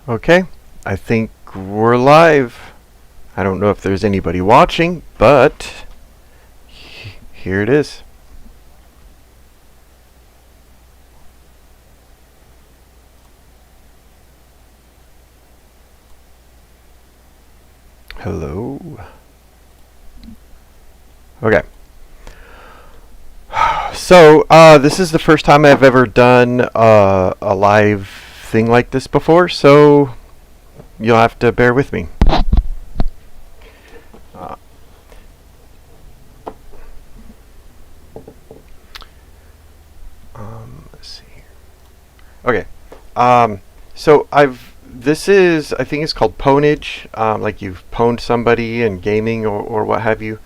Okay, I think we're live. I don't know if there's anybody watching, but here it is. Hello. Okay. So, this is the first time I've ever done a live thing like this before, so you'll have to bear with me. Uh, let's see here. Okay. So this is, I think it's called pwnage, like you've pwned somebody in gaming or what have you.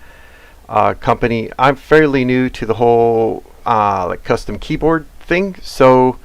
Company. I'm fairly new to the whole like custom keyboard thing, so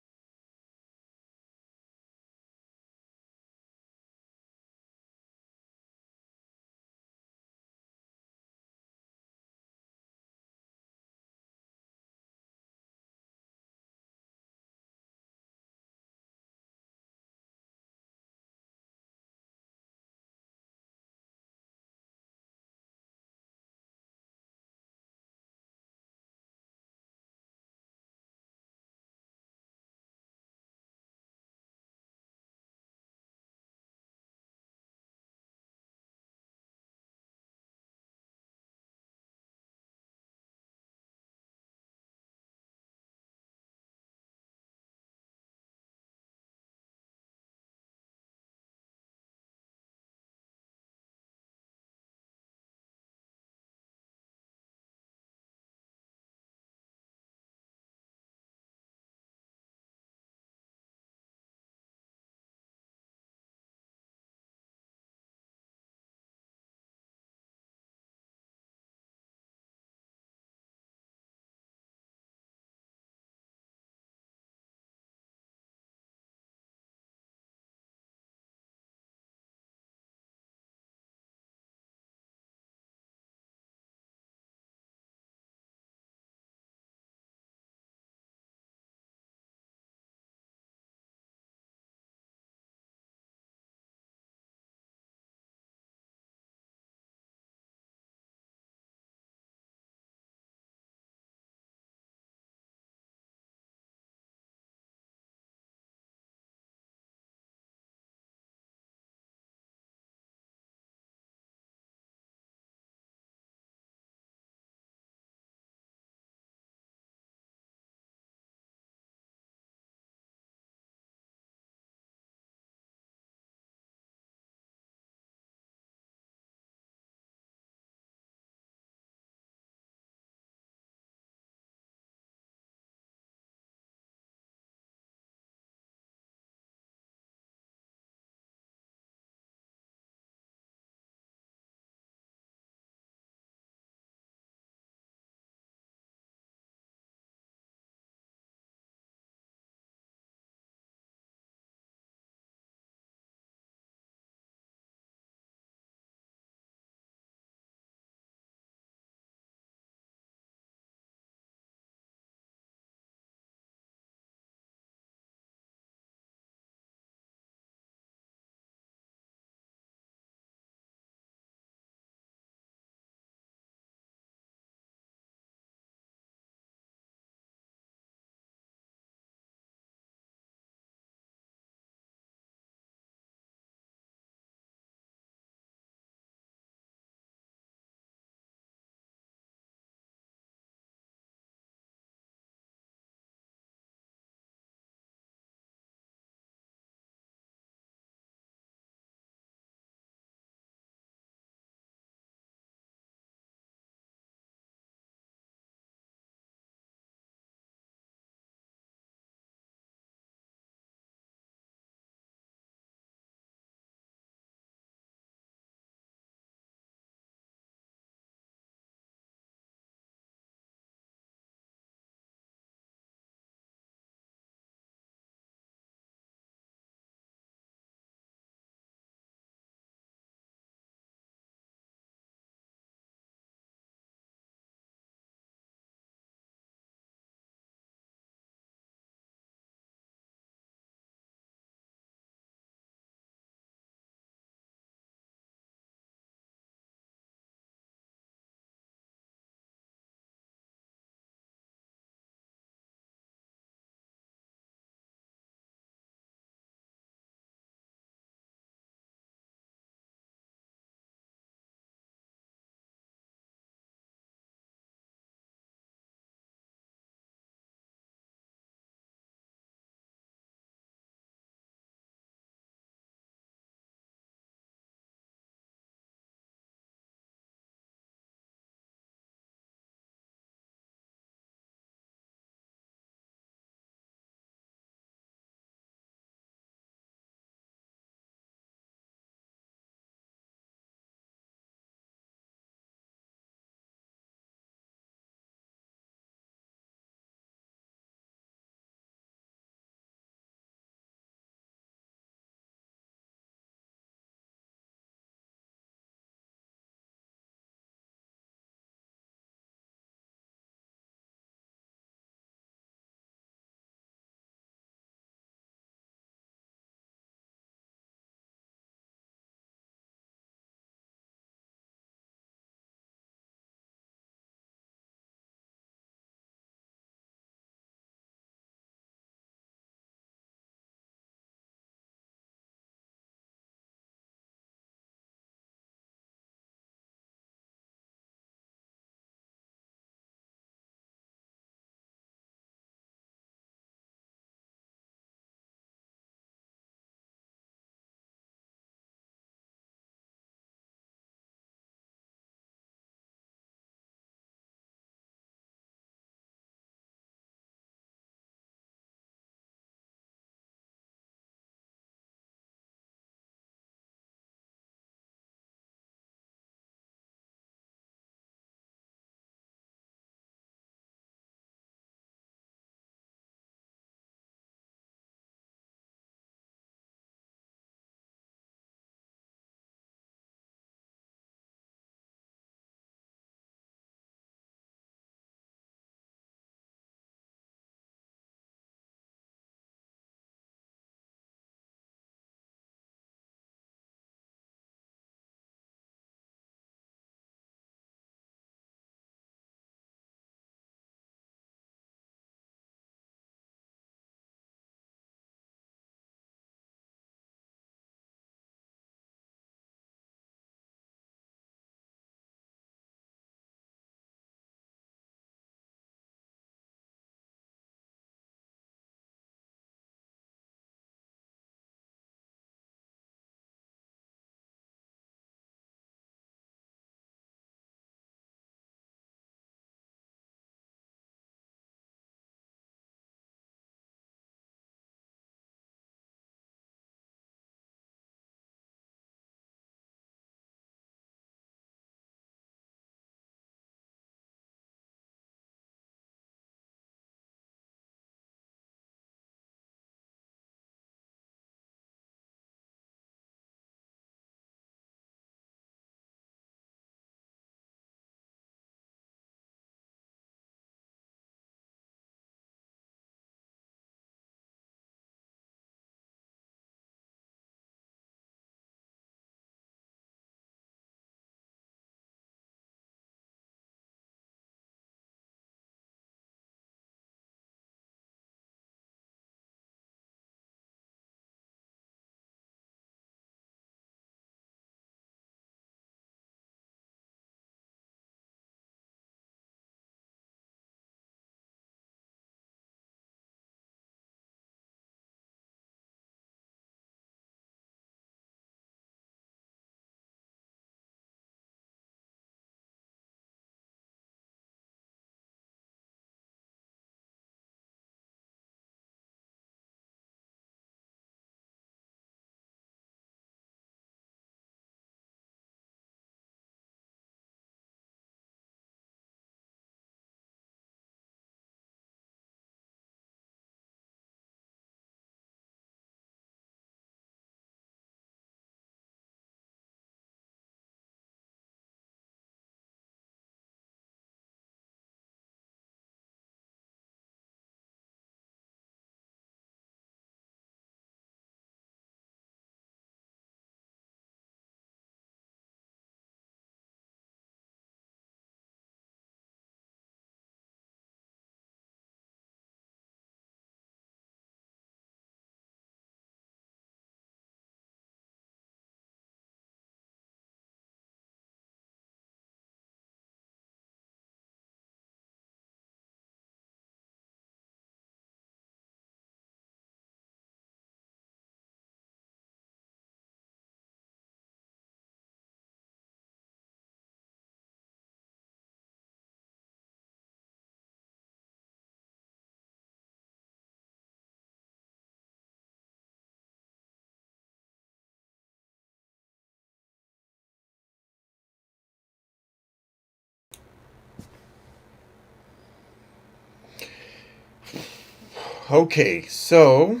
Okay, so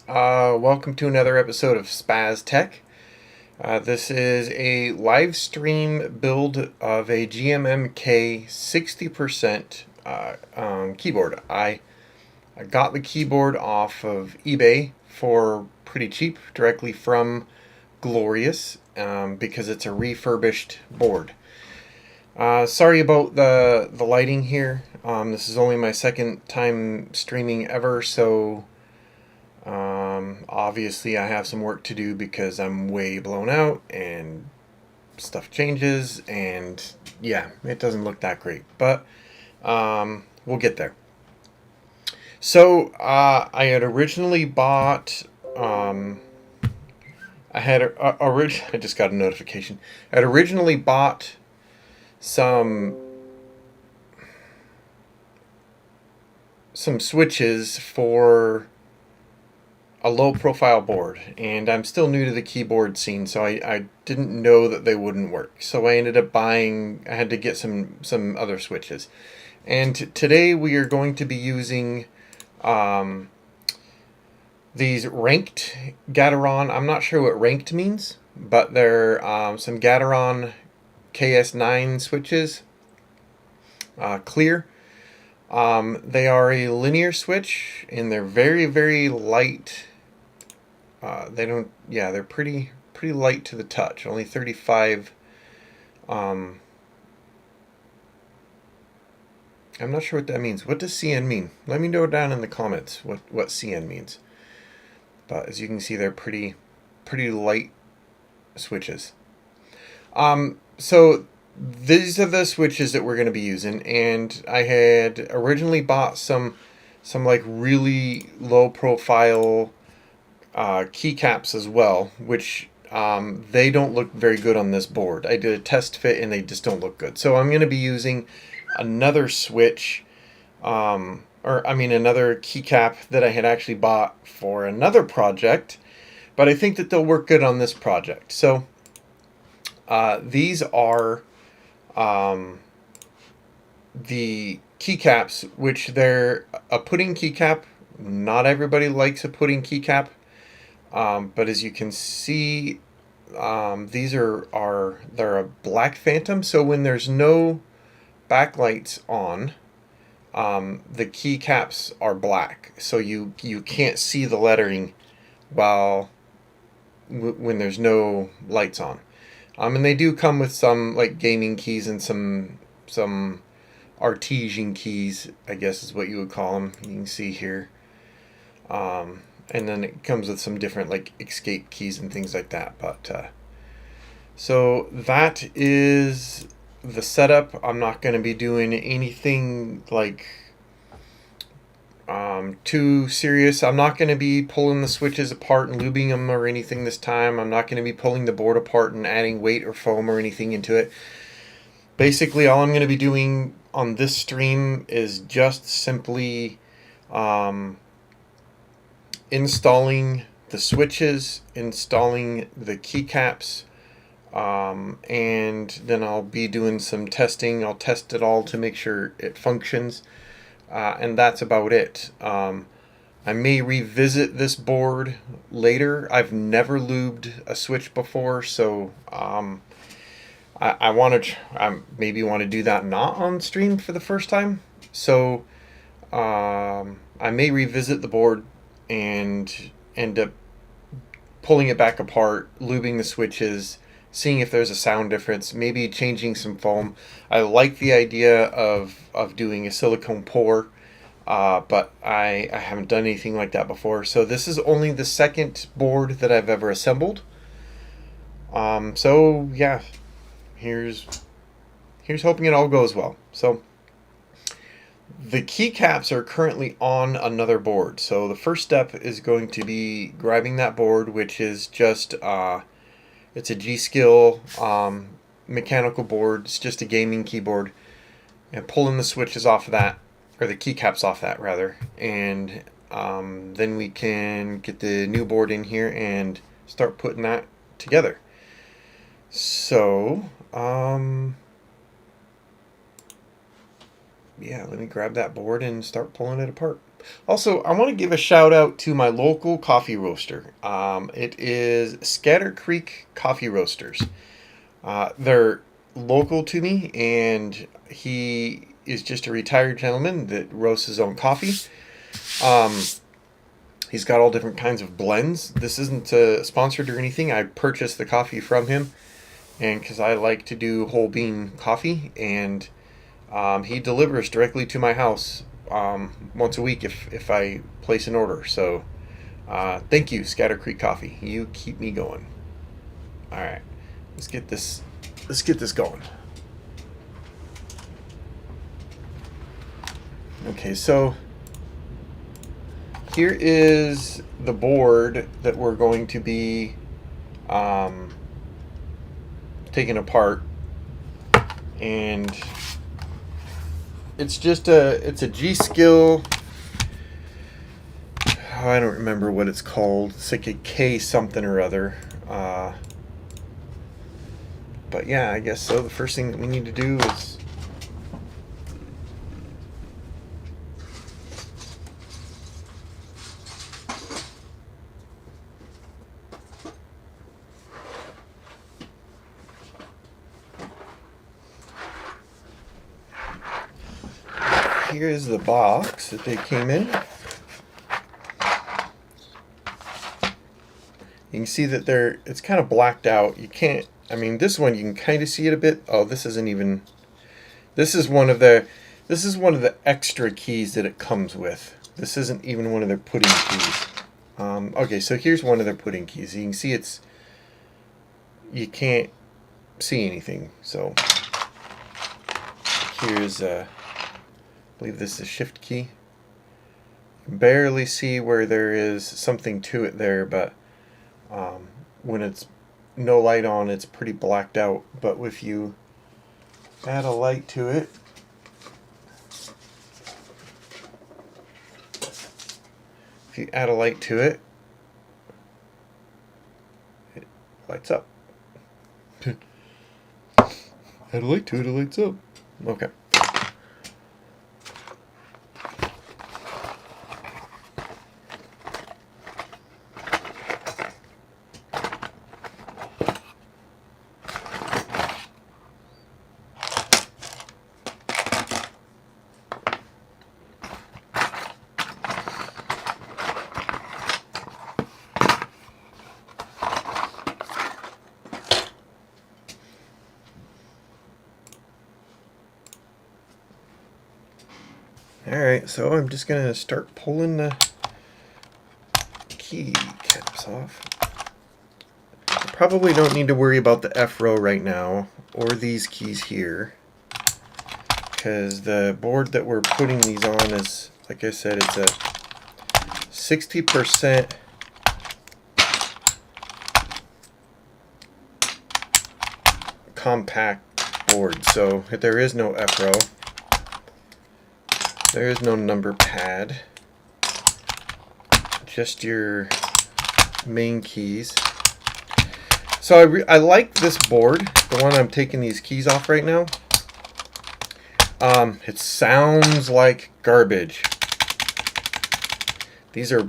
welcome to another episode of Spaz Tech. This is a live stream build of a GMMK 60% keyboard. I got the keyboard off of eBay for pretty cheap, directly from Glorious, because it's a refurbished board. Sorry about the lighting here. This is only my second time streaming ever, so obviously I have some work to do because I'm way blown out and stuff changes, and yeah, it doesn't look that great, but we'll get there. So I had originally bought I just got a notification. I had originally bought some switches for a low profile board, and I'm still new to the keyboard scene, so I didn't know that they wouldn't work. So I ended up I had to get some other switches. And today we are going to be using these ranked Gateron. I'm not sure what ranked means, but they're some Gateron KS9 switches, clear. They are a linear switch, and they're very, very light. They're pretty light to the touch. Only 35. I'm not sure what that means. What does CN mean? Let me know down in the comments what CN means. But as you can see, they're pretty light switches. So these are the switches that we're going to be using, and I had originally bought some like really low profile keycaps as well, which they don't look very good on this board. I did a test fit and they just don't look good. So I'm going to be using another switch, another keycap that I had actually bought for another project, but I think that they'll work good on this project. So these are the keycaps, which they're a pudding keycap. Not everybody likes a pudding keycap. But as you can see, these they're a black phantom. So when there's no backlights on, the keycaps are black. So you can't see the lettering when there's no lights on. And they do come with some like gaming keys and some artesian keys, I guess is what you would call them. You can see here. And then it comes with some different like escape keys and things like that. But so that is the setup. I'm not going to be doing anything like too serious. I'm not going to be pulling the switches apart and lubing them or anything this time. I'm not going to be pulling the board apart and adding weight or foam or anything into it. Basically, all I'm going to be doing on this stream is just simply installing the switches, installing the keycaps, and then I'll be doing some testing. I'll test it all to make sure it functions, and that's about it. I may revisit this board later. I've never lubed a switch before, so I want to maybe want to do that not on stream for the first time. So I may revisit the board and end up pulling it back apart, lubing the switches, seeing if there's a sound difference, maybe changing some foam. I like the idea of doing a silicone pour, but I haven't done anything like that before. So this is only the second board that I've ever assembled. So yeah, here's hoping it all goes well. So the keycaps are currently on another board. So the first step is going to be grabbing that board, which is just it's a G-Skill mechanical board. It's just a gaming keyboard, and pulling the switches off of that, or the keycaps off that rather, and then we can get the new board in here and start putting that together. So yeah, let me grab that board and start pulling it apart. Also, I want to give a shout out to my local coffee roaster. It is Scatter Creek Coffee Roasters. They're local to me, and he is just a retired gentleman that roasts his own coffee. Um, he's got all different kinds of blends. This isn't sponsored or anything. I purchased the coffee from him, and because I like to do whole bean coffee, and he delivers directly to my house once a week if I place an order. So thank you, Scatter Creek Coffee. You keep me going. All right, let's get this going. Okay, so here is the board that we're going to be taking apart, and it's a G-Skill. Oh, I don't remember what it's called. It's like a K something or other. But yeah, I guess so. The first thing that we need to do is here is the box that they came in. You can see that it's kind of blacked out. You can't, I mean, this one you can kind of see it a bit. Oh, this isn't even, this is one of the extra keys that it comes with. This isn't even one of their pudding keys. Okay, so here's one of their pudding keys. You can see you can't see anything. So here's, I believe this is a shift key. You can barely see where there is something to it there, but when it's no light on, it's pretty blacked out. But if you add a light to it, it lights up. Add a light to it, it lights up. Okay. Alright, so I'm just going to start pulling the key caps off. I probably don't need to worry about the F row right now, or these keys here, because the board that we're putting these on is, like I said, it's a 60% compact board, so there is no F row. There is no number pad, just your main keys. So I like this board, the one I'm taking these keys off right now. It sounds like garbage. These are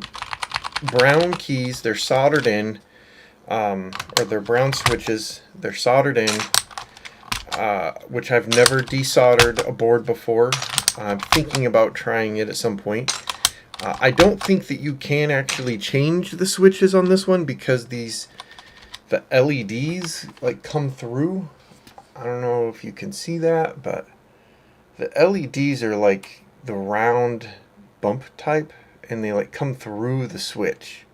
brown keys, they're soldered in, or they're brown switches, they're soldered in, which I've never desoldered a board before. I'm thinking about trying it at some point. I don't think that you can actually change the switches on this one because the LEDs like come through. I don't know if you can see that, but the LEDs are like the round bump type, and they like come through the switch.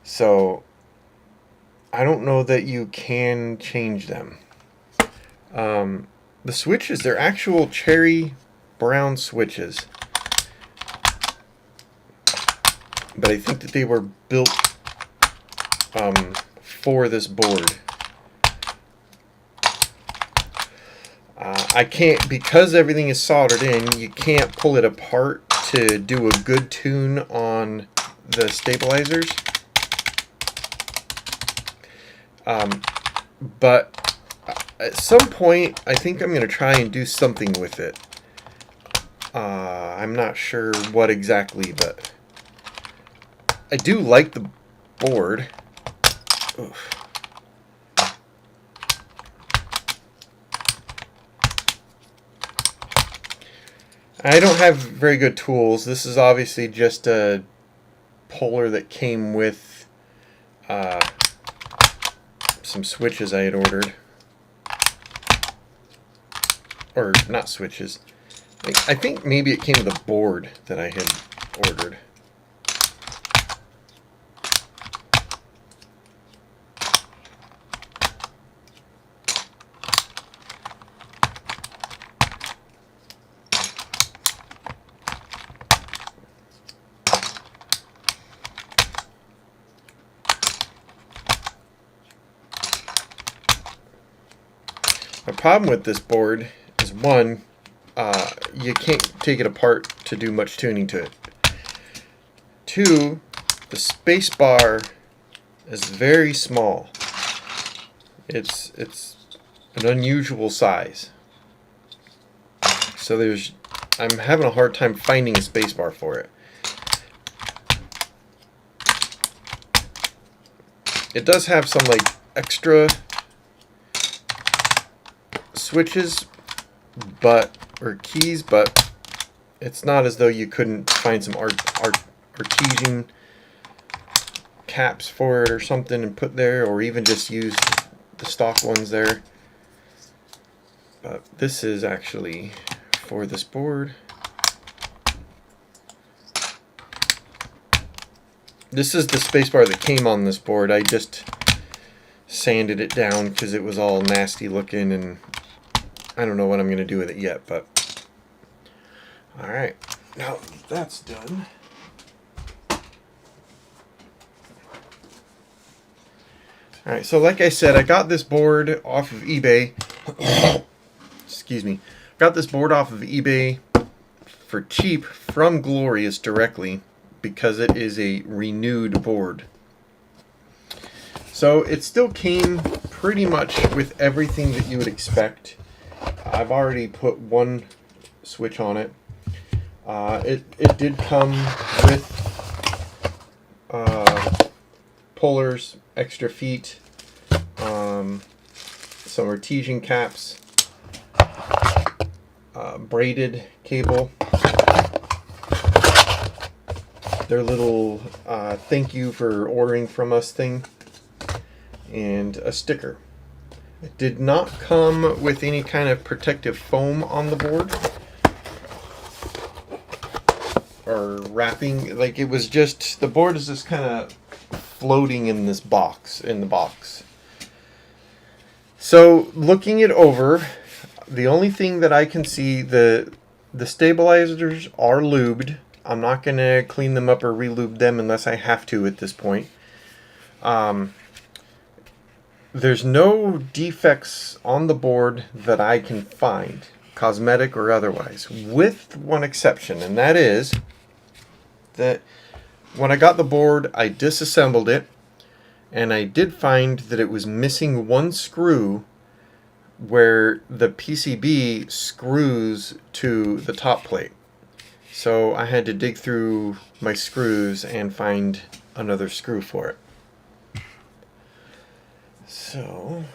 So I don't know that you can change them. The switches, they're actual cherry brown switches, but I think that they were built for this board. I can't, because everything is soldered in, you can't pull it apart to do a good tune on the stabilizers. But at some point, I think I'm going to try and do something with it. I'm not sure what exactly, but I do like the board. Oof. I don't have very good tools. This is obviously just a puller that came with some switches I had ordered. Or not switches. I think maybe it came with a board that I had ordered. The problem with this board is, one, you can't take it apart to do much tuning to it. Two, the space bar is very small. It's an unusual size. So I'm having a hard time finding a space bar for it. It does have some like extra switches or keys, but it's not as though you couldn't find some artesian caps for it or something and put there, or even just use the stock ones there. But this is actually for this board. This is the spacebar that came on this board. I just sanded it down because it was all nasty looking, and I don't know what I'm going to do with it yet, but alright, now that's done. Alright, so like I said, I got this board off of eBay. Excuse me. Got this board off of eBay for cheap from Glorious directly because it is a renewed board. So it still came pretty much with everything that you would expect. I've already put one switch on it. It did come with pullers, extra feet, some artesian caps, braided cable, their little thank you for ordering from us thing, and a sticker. It did not come with any kind of protective foam on the board or wrapping. Like, it was just, the board is just kind of floating in this box, in the box. So looking it over, the only thing that I can see, the stabilizers are lubed. I'm not going to clean them up or re-lube them unless I have to at this point. There's no defects on the board that I can find, cosmetic or otherwise, with one exception, and that is that when I got the board, I disassembled it, and I did find that it was missing one screw where the PCB screws to the top plate. So I had to dig through my screws and find another screw for it. So,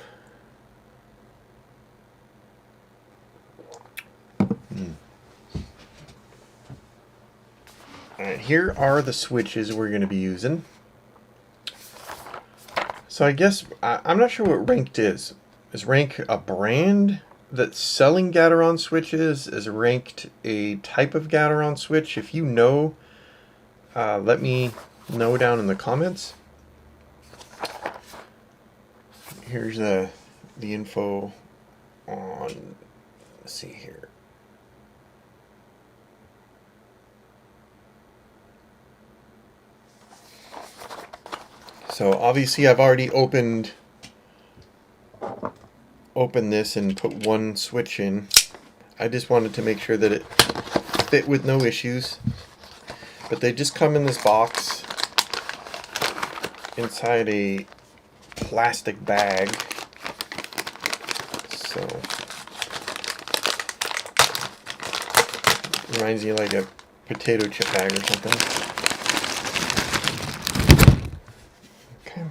alright, here are the switches we're going to be using. So I guess, I'm not sure what Ranked is. Is Rank a brand that's selling Gateron switches? Is Ranked a type of Gateron switch? If you know, let me know down in the comments. Here's the info on, let's see here. So obviously I've already opened this and put one switch in. I just wanted to make sure that it fit with no issues. But they just come in this box inside a plastic bag. So Reminds you like a potato chip bag or something. Okay.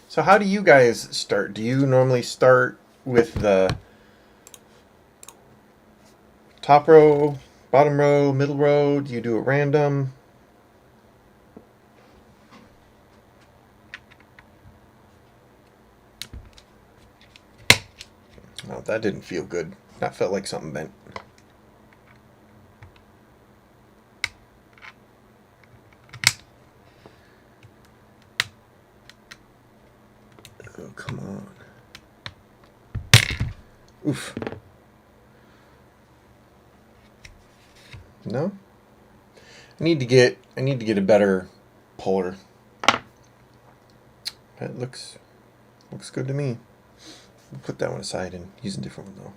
So how do you guys start? Do you normally start with the top row, bottom row, middle row? Do you do it random? Oh, that didn't feel good. That felt like something bent. Oh, come on. Oof. No? I need to get a better puller. That looks good to me. We'll put that one aside and use a different one though.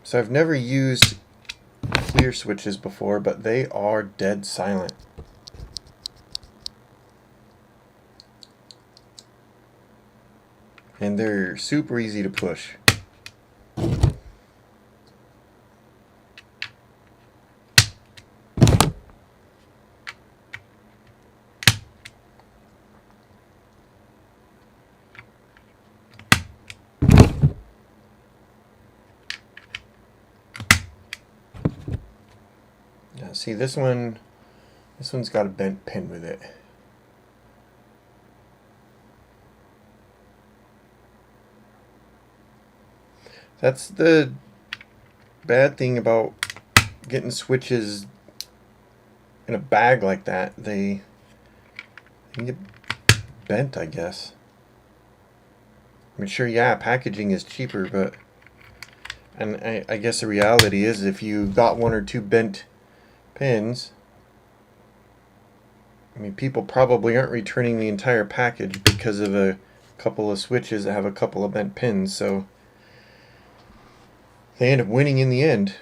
So I've never used clear switches before, but they are dead silent. And they're super easy to push. Now see this one's got a bent pin with it. That's the bad thing about getting switches in a bag like that. They get bent, I guess. I mean, sure, yeah, packaging is cheaper, but and I guess the reality is if you got one or two bent pins, I mean, people probably aren't returning the entire package because of a couple of switches that have a couple of bent pins, so they end up winning in the end.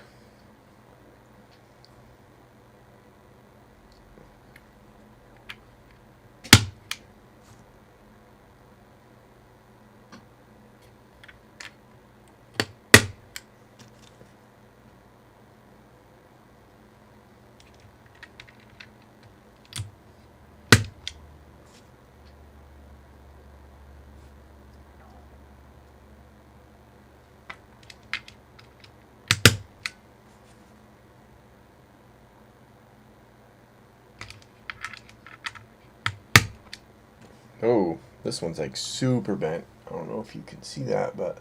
Oh, this one's like super bent. I don't know if you can see that, but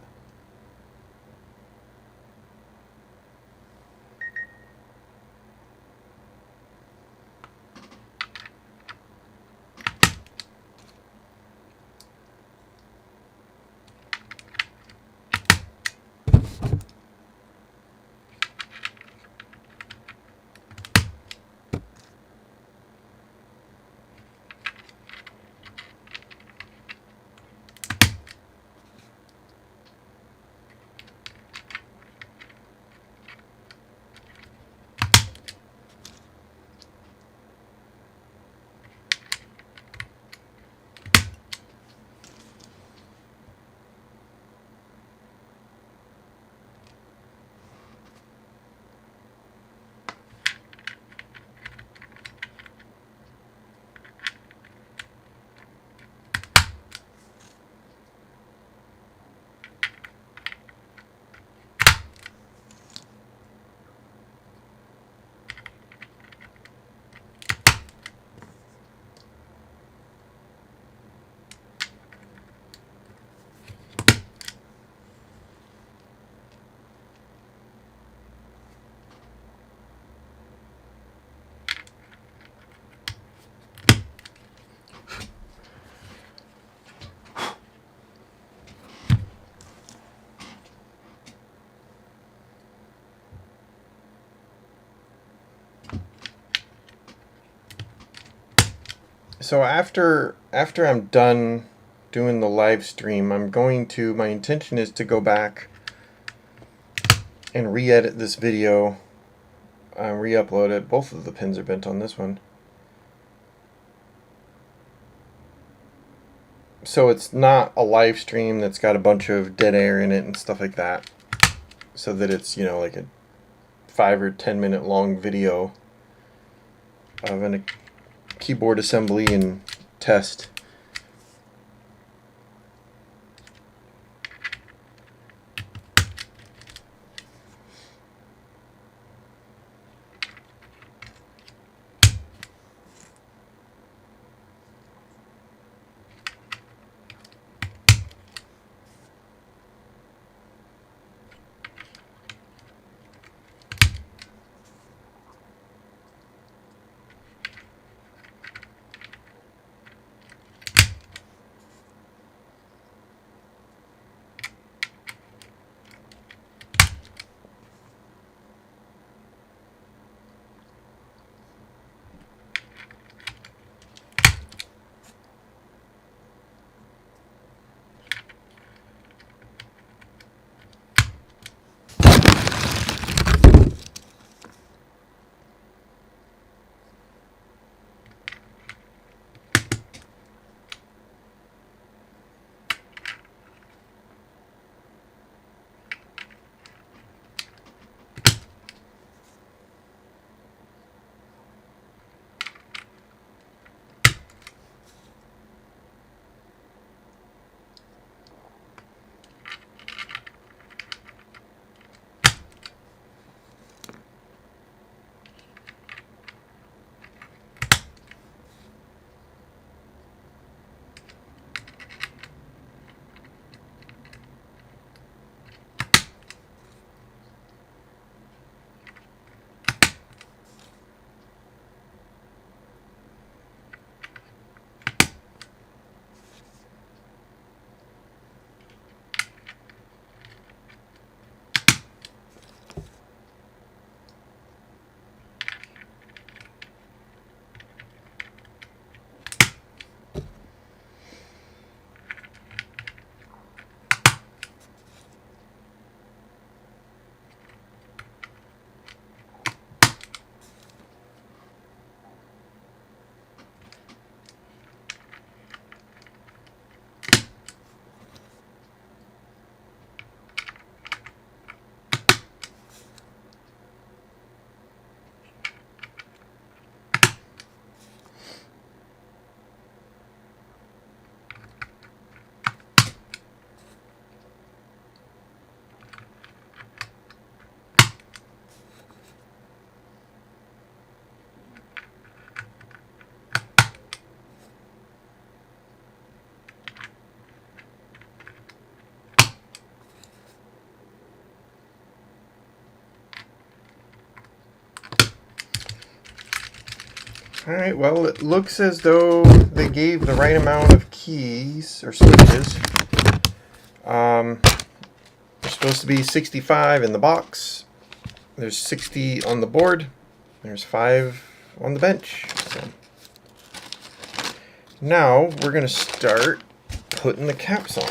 so after I'm done doing the live stream, my intention is to go back and re-edit this video, re-upload it. Both of the pins are bent on this one. So it's not a live stream that's got a bunch of dead air in it and stuff like that. So that it's, you know, like a 5 or 10 minute long video of a keyboard assembly and test. Alright, well, it looks as though they gave the right amount of keys or switches. There's supposed to be 65 in the box. There's 60 on the board. There's 5 on the bench. So now we're going to start putting the caps on.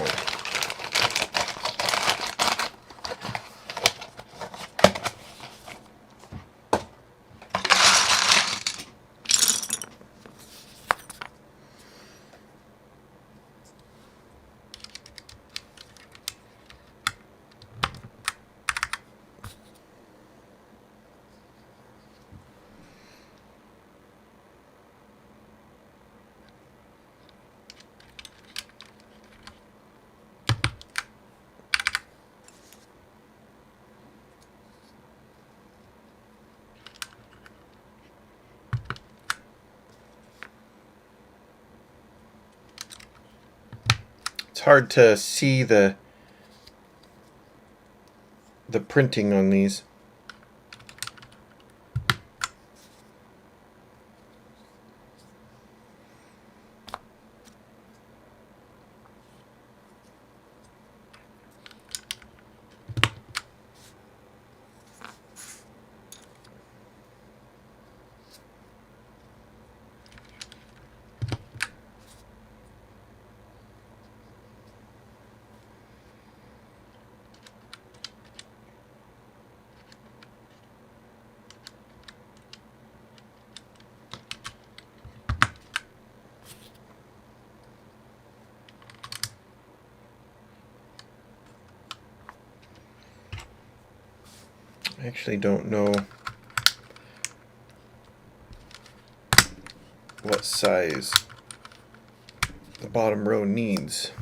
It's hard to see the printing on these. I actually don't know what size the bottom row needs.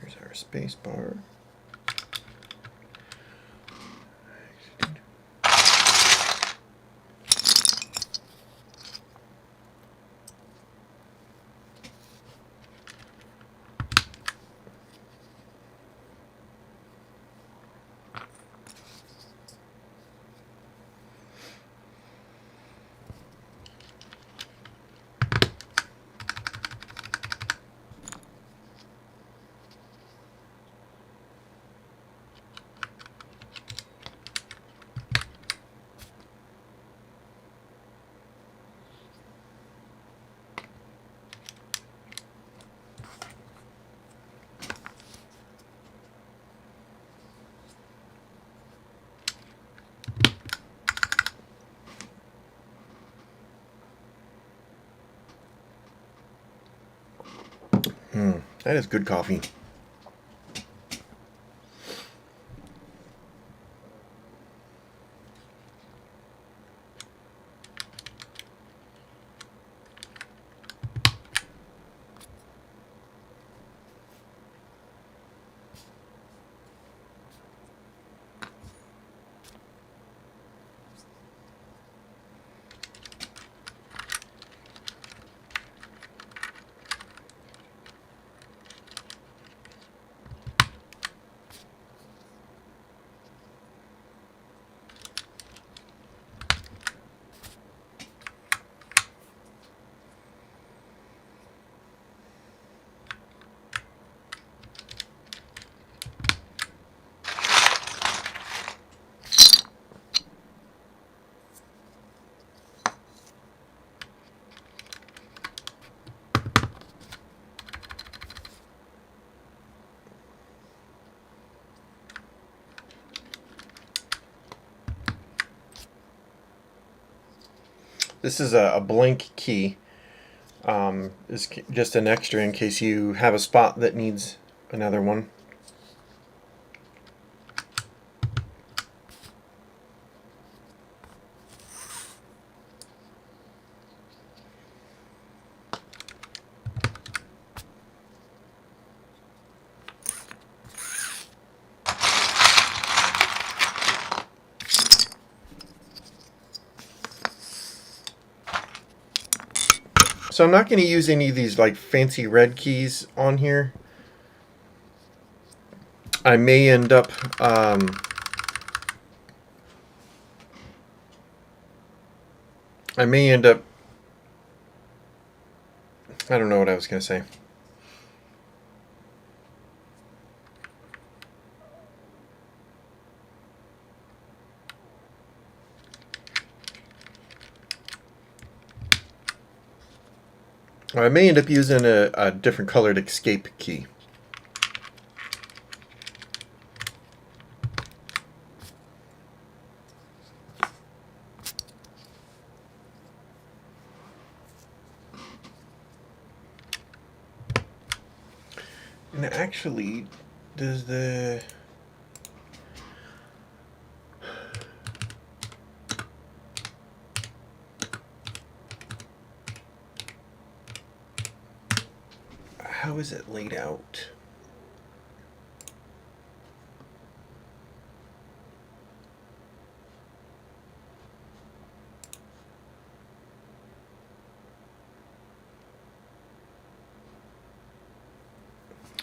Here's our space bar. That is good coffee. This is a blank key. Is just an extra in case you have a spot that needs another one. So I'm not going to use any of these like fancy red keys on here. I may end up I don't know what I was going to say. I may end up using a different colored escape key. And actually, does the... How is it laid out?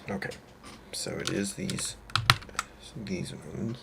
Okay, so it is these ones.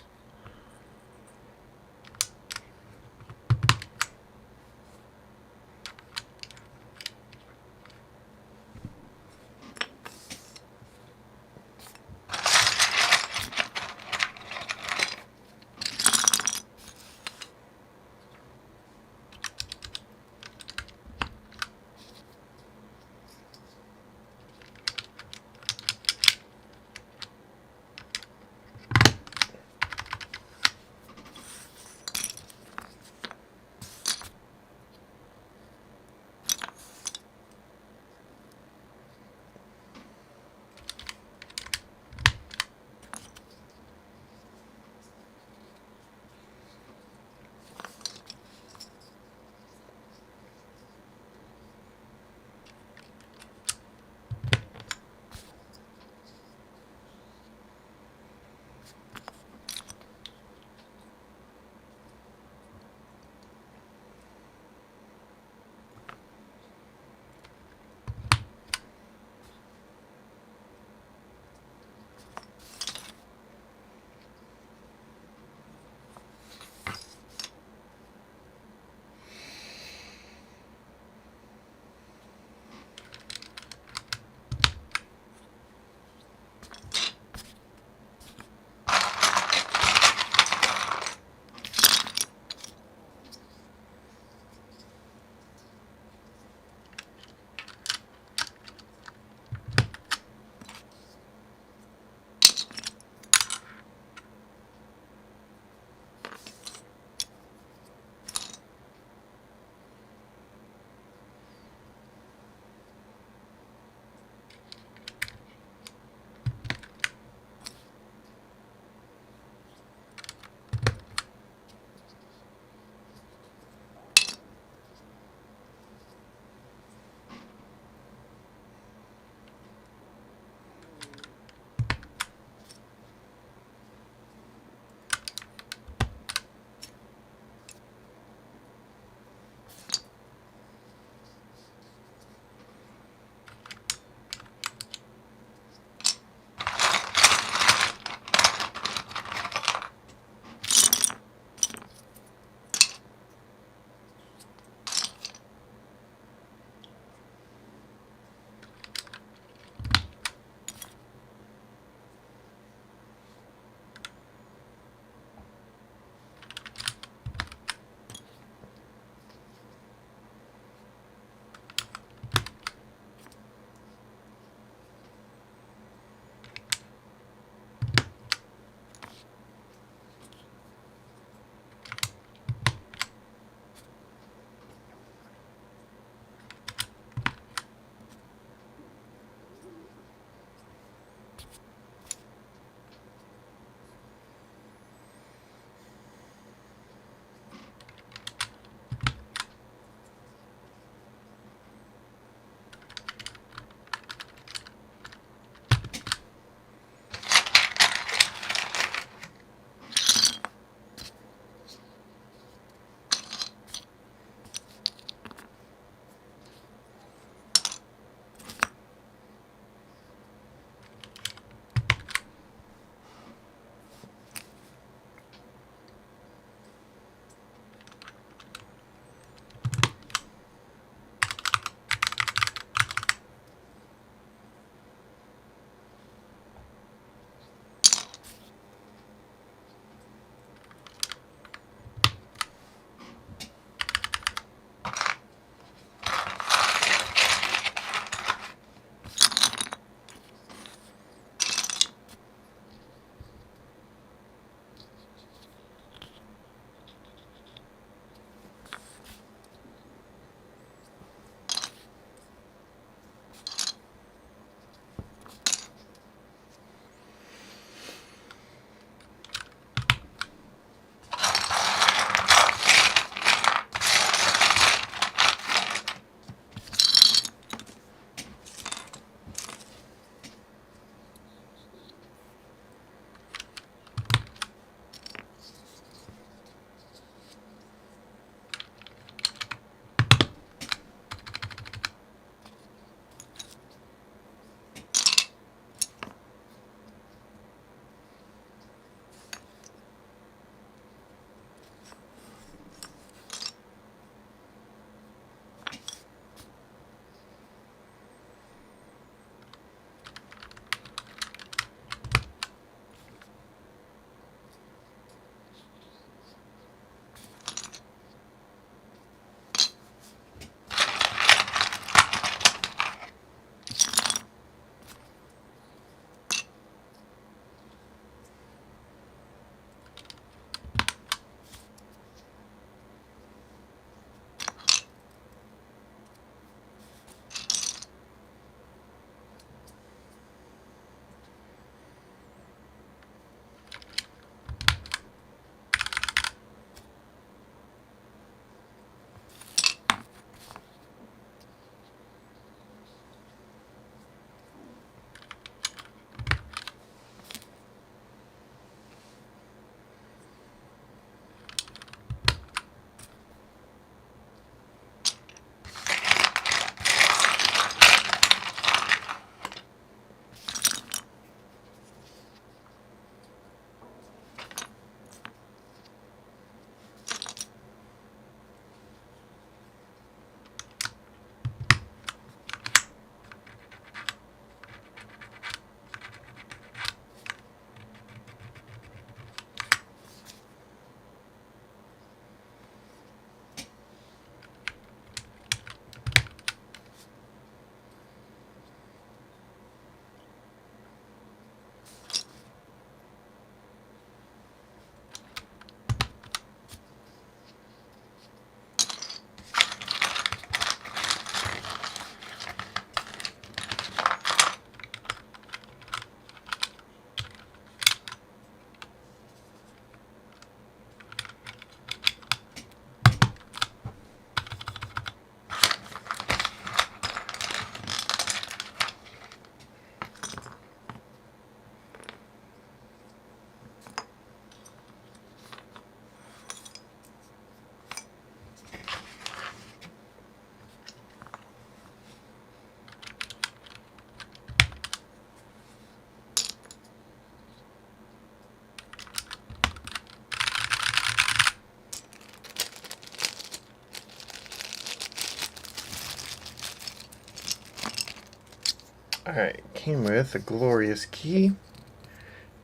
Alright, came with a glorious key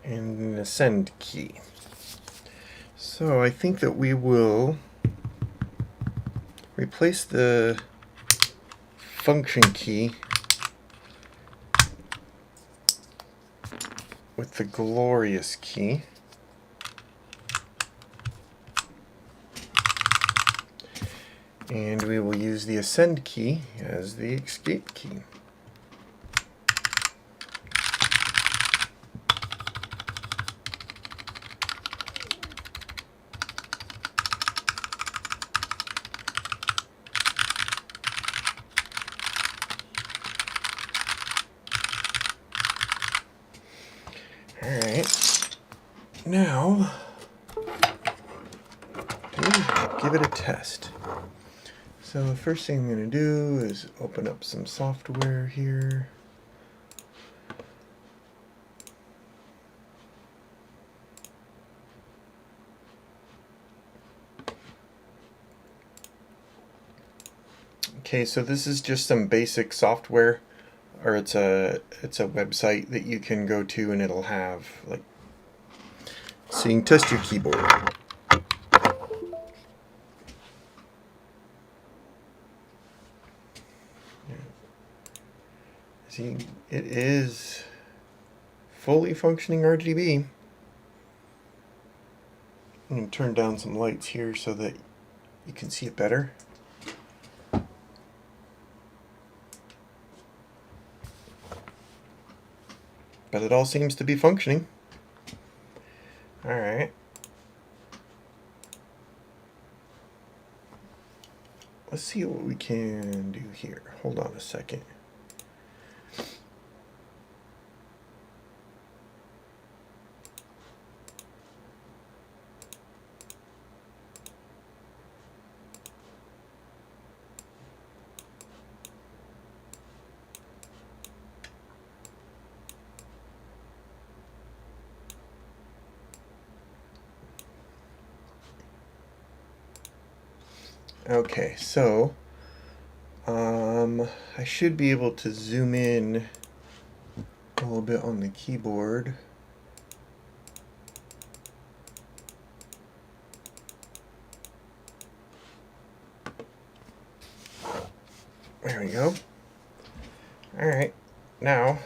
and an ascend key. So I think that we will replace the function key with the glorious key. And we will use the ascend key as the escape key. Alright, now give it a test. So the first thing I'm going to do is open up some software here. Okay, so this is just some basic software, or it's a website that you can go to, and it'll have like, so you can test your keyboard. See, it is fully functioning RGB. I'm going to turn down some lights here so that you can see it better. But it all seems to be functioning. Alright. Let's see what we can do here. Hold on a second. Okay, so I should be able to zoom in a little bit on the keyboard. There we go. Alright, now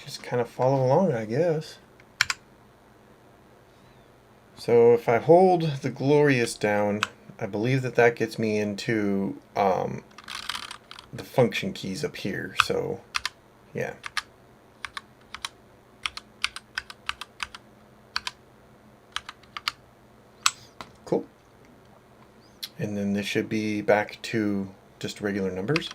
just kind of follow along, I guess. So if I hold the glorious down, I believe that that gets me into the function keys up here. So yeah. Cool. And then this should be back to just regular numbers.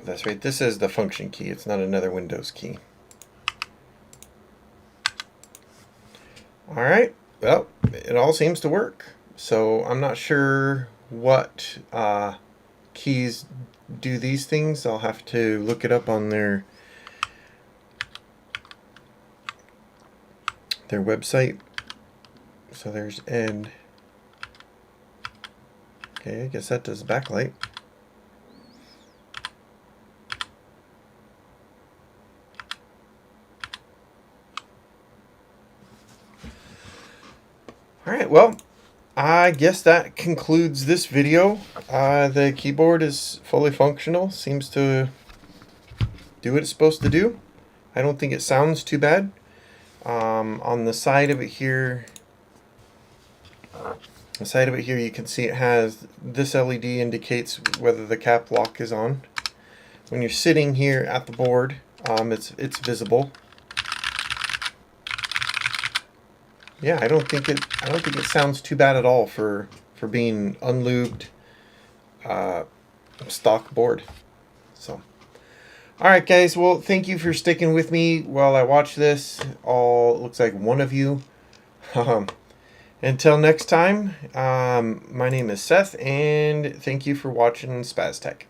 That's right, this is the function key, it's not another Windows key. Alright, well, it all seems to work. So I'm not sure what keys do these things. I'll have to look it up on their website. So there's end. Okay, I guess that does backlight. Alright, well, I guess that concludes this video. The keyboard is fully functional, seems to do what it's supposed to do. I don't think it sounds too bad. On the side of it here, you can see it has this LED indicates whether the cap lock is on. When you're sitting here at the board, it's visible. Yeah, I don't think it sounds too bad at all for being unlubed stock board. So, all right, guys. Well, thank you for sticking with me while I watch this. All looks like one of you. Um, until next time, my name is Seth, and thank you for watching Spaz Tech.